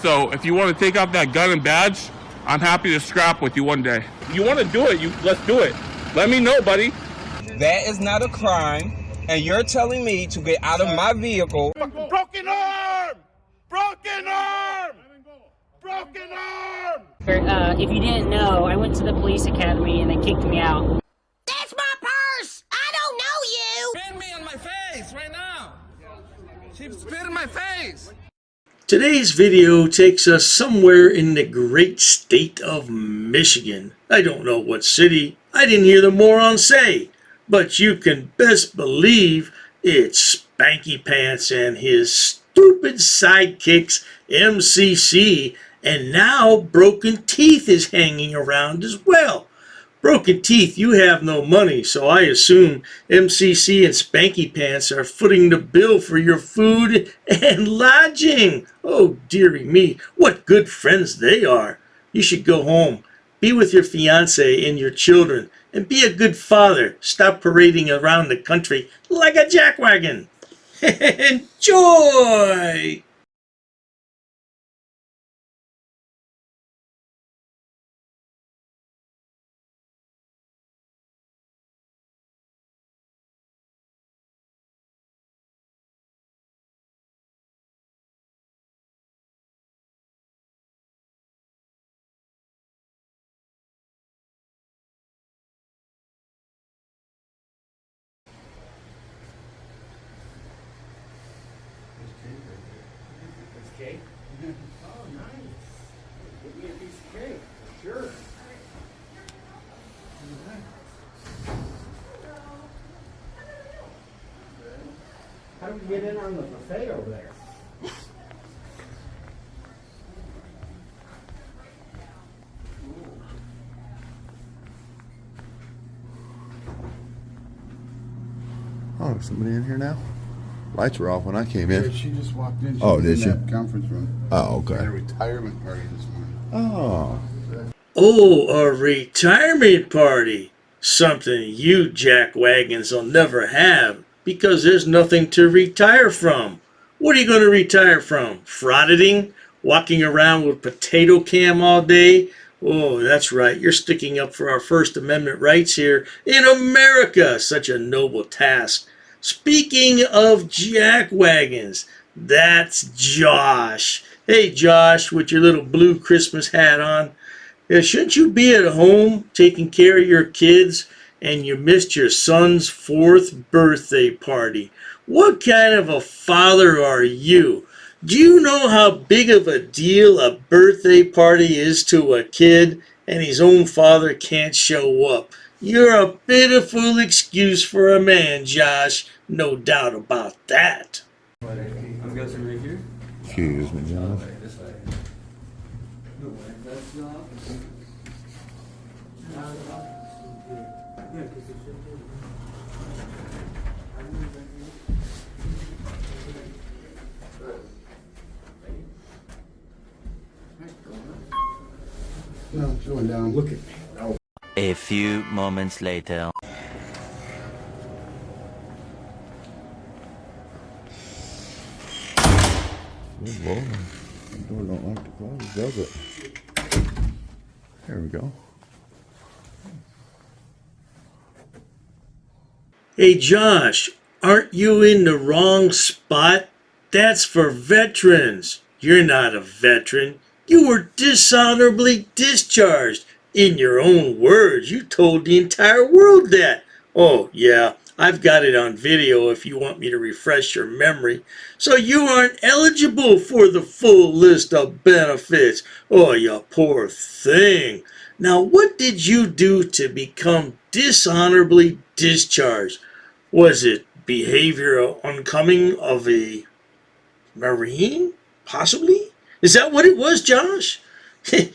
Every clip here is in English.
So if you want to take out that gun and badge, I'm happy to scrap with you one day. You want to do it, let's do it. Let me know, buddy. That is not a crime, and you're telling me to get out of my vehicle. Broken arm! Broken arm! Broken arm! If you didn't know, I went to the police academy and they kicked me out. That's my purse! I don't know you! Spit me on my face right now! She spit in my face! Today's video takes us somewhere in the great state of Michigan. I don't know what city. I didn't hear the moron say. But you can best believe it's Spanky Pants and his stupid sidekicks MCC, and now Broken Teeth is hanging around as well. Broken Teeth, you have no money, so I assume MCC and Spanky Pants are footing the bill for your food and lodging. Oh, dearie me, what good friends they are. You should go home, be with your fiancé and your children, and be a good father. Stop parading around the country like a jackwagon. Enjoy! Cake? Oh, nice. Give me a piece of cake. Sure. How do we get in on the buffet over there? Oh, somebody in here now? Lights were off when I came in. Yeah, she just walked in. She Oh, was did in she? that conference room. Oh, At a okay. retirement party this morning. Oh. Oh, a retirement party. Something you jackwagons will never have because there's nothing to retire from. What are you going to retire from? Frauditing? Walking around with potato cam all day? Oh, that's right. You're sticking up for our First Amendment rights here in America. Such a noble task. Speaking of jackwagons, that's Josh. Hey, Josh, with your little blue Christmas hat on. Shouldn't you be at home taking care of your kids and you missed your son's 4th birthday party? What kind of a father are you? Do you know how big of a deal a birthday party is to a kid and his own father can't show up? You're a pitiful excuse for a man, Josh. No doubt about that. I'm guessing right here? Excuse me, John. This way. No way. That's not. No, it's going down. Look at me. Oh. A few moments later. Good Lord. The door don't like to close, does it? There we go. Hey, Josh, aren't you in the wrong spot? That's for veterans. You're not a veteran. You were dishonorably discharged. In your own words, you told the entire world that. Oh, yeah, I've got it on video if you want me to refresh your memory. So you aren't eligible for the full list of benefits. Oh, you poor thing. Now, what did you do to become dishonorably discharged? Was it behavior unbecoming of a Marine? Possibly? Is that what it was, Josh?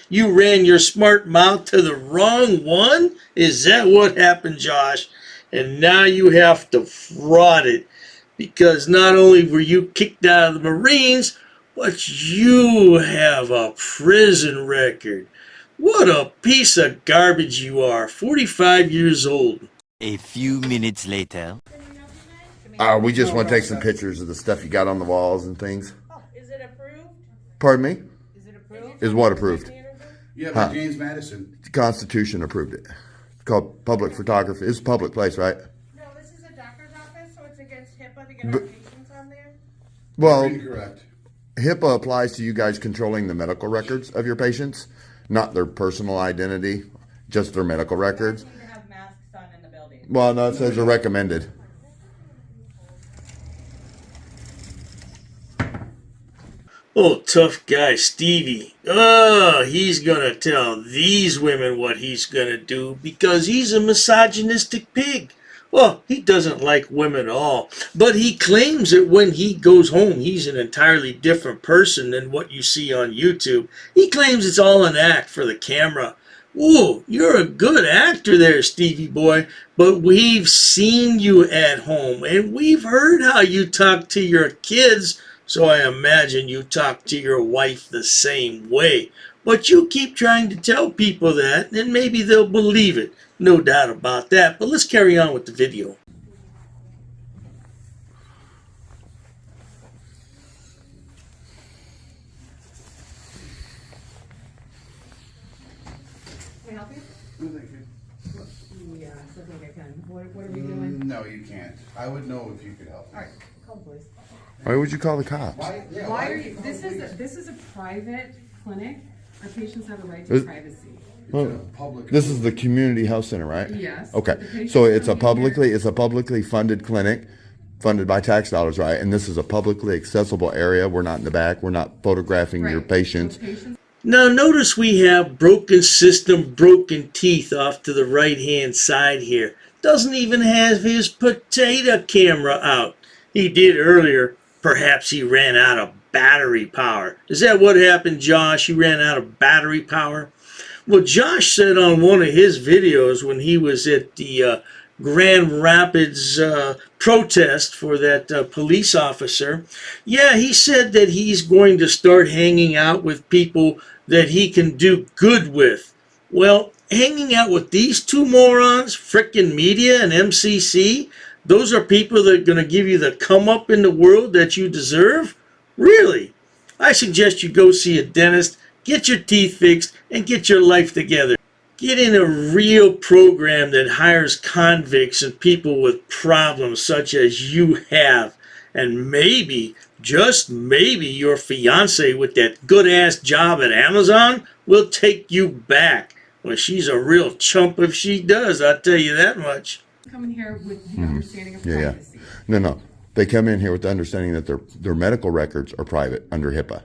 You ran your smart mouth to the wrong one? Is that what happened, Josh? And now you have to fraud it. Because not only were you kicked out of the Marines, but you have a prison record. What a piece of garbage you are. 45 years old. A few minutes later. We just want to take some pictures of the stuff you got on the walls and things. Is it approved? Pardon me? Is is what approved. Yeah, Huh. but James Madison. The Constitution approved it. It's called public photography. It's a public place, right? No, this is a doctor's office, so it's against HIPAA to get But- our patients on there. Well, Incorrect. HIPAA applies to you guys controlling the medical records of your patients, not their personal identity, just their medical records. need to have masks on in the building. Well, no, it says they're recommended. Oh, tough guy Stevie. Oh, he's gonna tell these women what he's gonna do because he's a misogynistic pig. Well, he doesn't like women at all, but he claims that when he goes home, he's an entirely different person than what you see on YouTube. He claims it's all an act for the camera. Ooh, you're a good actor there, Stevie boy, but we've seen you at home, and we've heard how you talk to your kids, so I imagine you talk to your wife the same way. But you keep trying to tell people that, and maybe they'll believe it. No doubt about that, but let's carry on with the video. Can I help you? No, thank you. Yes, I think I can. What are we doing? No, you can't. I would know if you could help. All right, call the police. Why would you call the cops? Why are you, this is a private clinic. Our patients have a right to privacy. Well, this is the community health center, right? Yes. Okay, so it's a publicly funded clinic, funded by tax dollars, right? And this is a publicly accessible area. We're not in the back. We're not photographing your Right. patients. So patients Now notice we have broken system, broken teeth off to the right hand side here. Doesn't even have his potato camera out. He did earlier. Perhaps he ran out of battery power. Is that what happened, Josh? He ran out of battery power? Well, Josh said on one of his videos when he was at the Grand Rapids protest for that police officer, yeah, he said that he's going to start hanging out with people that he can do good with. Well, hanging out with these two morons, frickin' media and MCC, those are people that are going to give you the come up in the world that you deserve? Really? I suggest you go see a dentist, get your teeth fixed, and get your life together. Get in a real program that hires convicts and people with problems such as you have. And maybe, just maybe, your fiance with that good-ass job at Amazon will take you back. Well, she's a real chump if she does, I'll tell you that much. come in here with the understanding of Yeah, yeah. privacy. No. They come in here with the understanding that their medical records are private under HIPAA.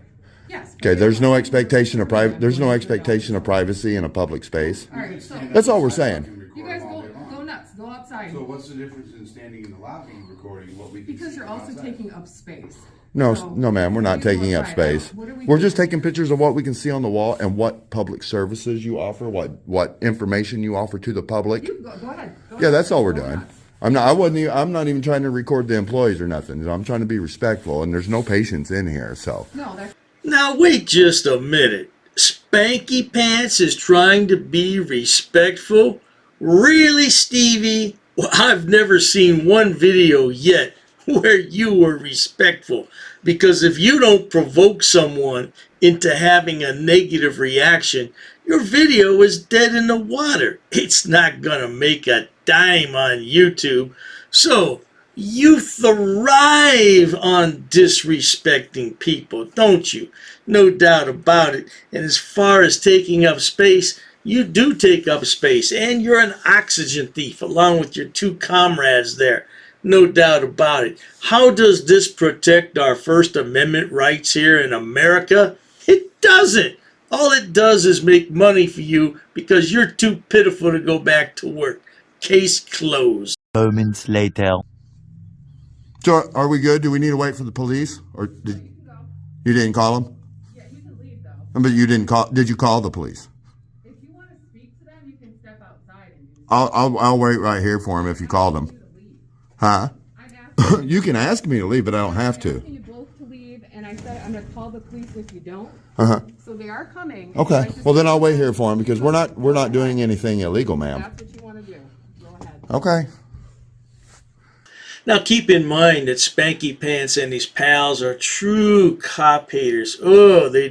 Yes. Okay, there's no expectation of there's no expectation of privacy in a public space. All right, so That's all we're saying. you guys go nuts, go outside. So what's the difference in standing in the lobby recording what we can Because see you're from also outside? taking up space. No, So, no, ma'am, we're not what do you taking want up right now? space. What are we We're just doing? taking pictures of what we can see on the wall and what public services you offer, what information you offer to the public. You go ahead. Go Yeah, that's all we're Go doing. nuts. I'm not even trying to record the employees or nothing. I'm trying to be respectful, and there's no patients in here, so. No, that's Now wait just a minute. Spanky Pants is trying to be respectful? Really, Stevie? Well, I've never seen one video yet where you were respectful. Because if you don't provoke someone into having a negative reaction, your video is dead in the water. It's not gonna make a dime on YouTube. So, you thrive on disrespecting people, don't you? No doubt about it. And as far as taking up space, you do take up space. And you're an oxygen thief along with your two comrades there. No doubt about it. How does this protect our First Amendment rights here in America? It doesn't. All it does is make money for you because you're too pitiful to go back to work. Case closed. Moments later. So, are we good? Do we need to wait for the police? Or you didn't call them? yeah, you can leave though. But you didn't call, did you call the police? If you want to speak to them, you can step outside and do I'll wait right here for him if you called them. Huh? I'm asking You can ask me to leave, but I don't have to. you both to leave, and I said I'm going to call the police if you don't. Uh-huh. So they are coming. Okay. I just- Well, then I'll wait here for him because we're not doing anything illegal, ma'am. That's what you want to do. Go ahead. Okay. Now keep in mind that Spanky Pants and his pals are true cop haters. Oh, they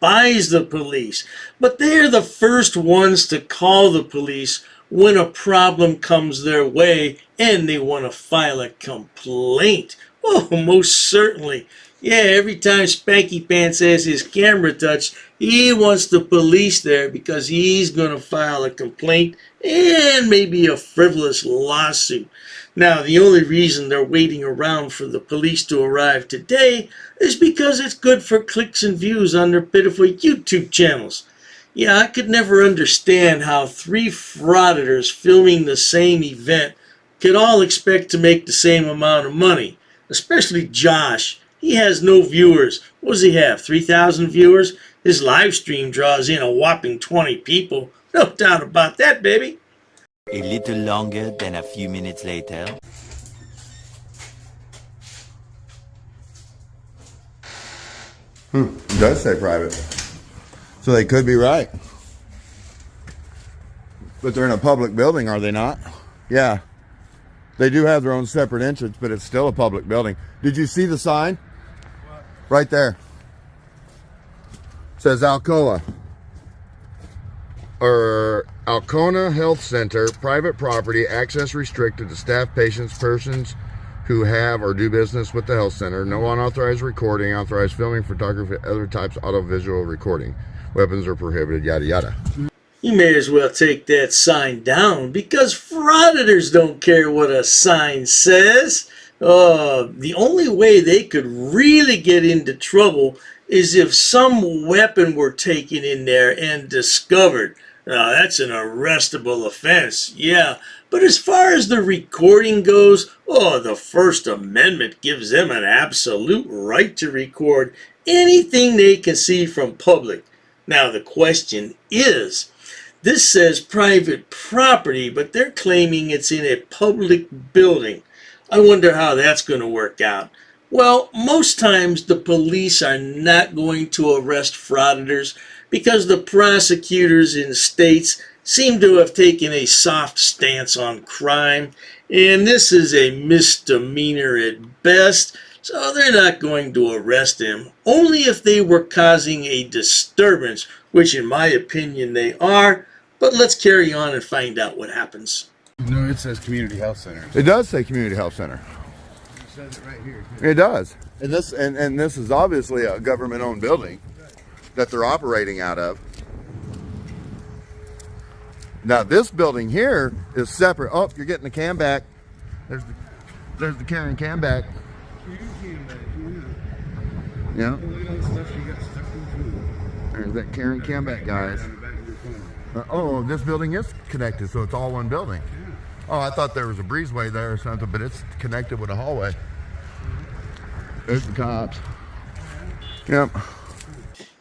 despise the police, but they're the first ones to call the police when a problem comes their way and they want to file a complaint. Oh, most certainly. Yeah, every time Spanky Pants has his camera touched, he wants the police there because he's going to file a complaint and maybe a frivolous lawsuit. Now, the only reason they're waiting around for the police to arrive today is because it's good for clicks and views on their pitiful YouTube channels. Yeah, I could never understand how 3 frauditors filming the same event could all expect to make the same amount of money, especially Josh. He has no viewers. What does he have, 3,000 viewers? His live stream draws in a whopping 20 people. No doubt about that, baby. A little longer than a few minutes later. It does say private. So they could be right. But they're in a public building, are they not? Yeah. They do have their own separate entrance, but it's still a public building. Did you see the sign? What? Right there. It says Alcoa. Or Alcona Health Center, private property, access restricted to staff, patients, persons who have or do business with the health center. No unauthorized recording, authorized filming, photography, other types of audiovisual recording. Weapons are prohibited, yada yada. You may as well take that sign down because frauditors don't care what a sign says. The only way they could really get into trouble is if some weapon were taken in there and discovered. Now, that's an arrestable offense, yeah. But as far as the recording goes, the First Amendment gives them an absolute right to record anything they can see from public. Now, the question is, this says private property, but they're claiming it's in a public building. I wonder how that's going to work out. Well, most times the police are not going to arrest frauditors because the prosecutors in states seem to have taken a soft stance on crime, and this is a misdemeanor at best, so they're not going to arrest him, only if they were causing a disturbance, which in my opinion they are. But let's carry on and find out what happens. No, it says community health center. It does say community health center. It says it right here. It does. And this is obviously a government-owned building that they're operating out of. Now this building here is separate. Oh, you're getting the cam back. There's the carrying cam back. Yeah. Look at all the stuff you got stuck in the food. There's that carrying cam back, guys. This building is connected, so it's all one building. Oh, I thought there was a breezeway there or something, but it's connected with a hallway. There's the cops. Yep.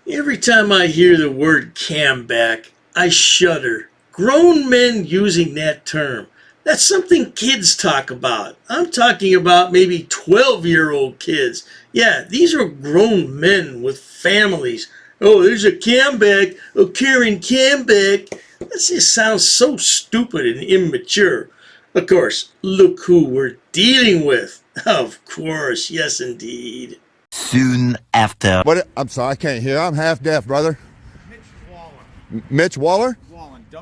Every time I hear the word camback, I shudder. Grown men using that term. That's something kids talk about. I'm talking about maybe 12-year-old kids. Yeah, these are grown men with families. Oh, there's a camback, a Karen camback. That just sounds so stupid and immature. Of course, look who we're dealing with. Of course, yes indeed. Soon after. What? I'm sorry, I can't hear. I'm half deaf, brother. Mitch Waller?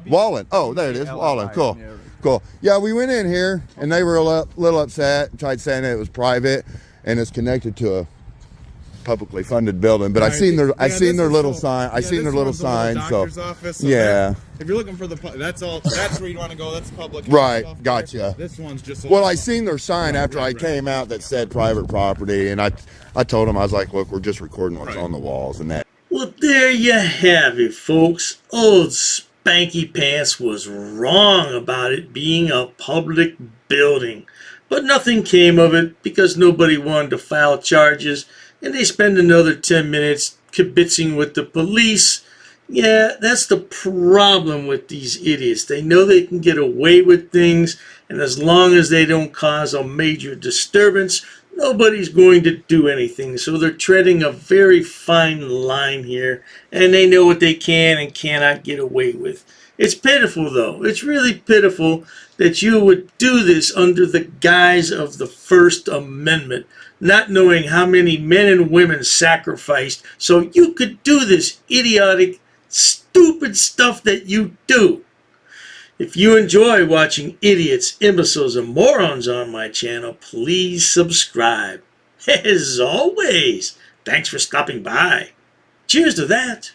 Wallen. Oh, there it is. Wallen. Cool. Cool. Yeah, we went in here and they were a little upset. Tried saying that it was private and it's connected to a publicly funded building. But I seen their little sign. I seen their little sign. So yeah. If you're looking for that's where you want to go. That's public. Right. Gotcha. This one's just. Well, I seen their sign after I came out that said private property, and I told them, I was like, look, we're just recording what's on the walls and that. Well, there you have it, folks. Old Spanky Pants was wrong about it being a public building. But nothing came of it because nobody wanted to file charges, and they spend another 10 minutes kibitzing with the police. Yeah, that's the problem with these idiots. They know they can get away with things, and as long as they don't cause a major disturbance, Nobody's going to do anything, so they're treading a very fine line here, and they know what they can and cannot get away with. It's pitiful, though. It's really pitiful that you would do this under the guise of the First Amendment, not knowing how many men and women sacrificed so you could do this idiotic, stupid stuff that you do. If you enjoy watching idiots, imbeciles, and morons on my channel, please subscribe. As always, thanks for stopping by. Cheers to that.